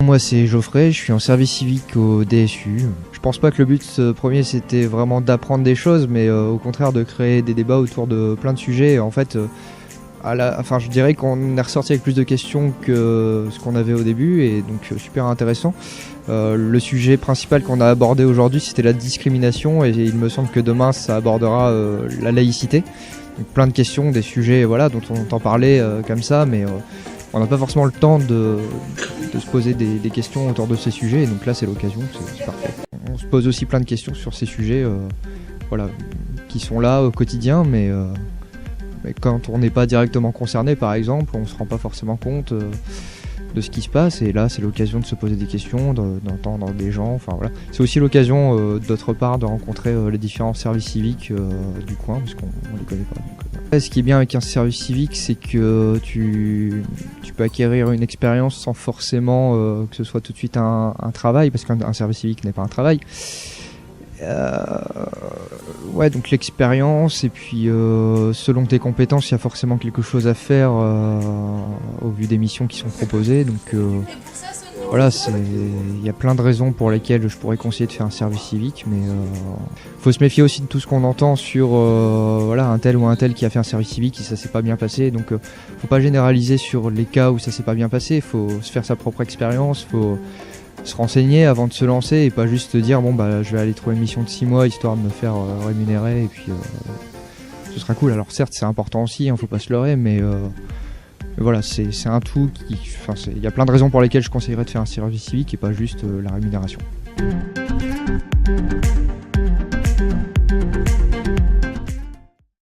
moi c'est Geoffrey, je suis en service civique au DSU. Je pense pas que le but premier c'était vraiment d'apprendre des choses, mais au contraire de créer des débats autour de plein de sujets. En fait, je dirais qu'on est ressorti avec plus de questions que ce qu'on avait au début, et donc super intéressant. Le sujet principal qu'on a abordé aujourd'hui, c'était la discrimination, et il me semble que demain ça abordera la laïcité. Donc, plein de questions, des sujets dont on entend parler comme ça, mais on n'a pas forcément le temps de se poser des questions autour de ces sujets, et donc là c'est l'occasion, c'est parfait. On se pose aussi plein de questions sur ces sujets qui sont là au quotidien, mais quand on n'est pas directement concerné, par exemple, on ne se rend pas forcément compte de ce qui se passe, et là c'est l'occasion de se poser des questions, d'entendre des gens, C'est aussi l'occasion d'autre part de rencontrer les différents services civiques du coin, parce qu'on ne les connaît pas. Ce qui est bien avec un service civique, c'est que tu peux acquérir une expérience sans forcément que ce soit tout de suite un travail, parce qu'un service civique n'est pas un travail. Donc l'expérience, et puis selon tes compétences, il y a forcément quelque chose à faire au vu des missions qui sont proposées. Donc il y a plein de raisons pour lesquelles je pourrais conseiller de faire un service civique, mais faut se méfier aussi de tout ce qu'on entend sur un tel ou un tel qui a fait un service civique et ça s'est pas bien passé. Donc faut pas généraliser sur les cas où ça s'est pas bien passé, faut se faire sa propre expérience, faut se renseigner avant de se lancer et pas juste dire je vais aller trouver une mission de 6 mois histoire de me faire rémunérer, et puis ce sera cool. Alors certes c'est important aussi, faut pas se leurrer, mais c'est un tout il y a plein de raisons pour lesquelles je conseillerais de faire un service civique et pas juste la rémunération.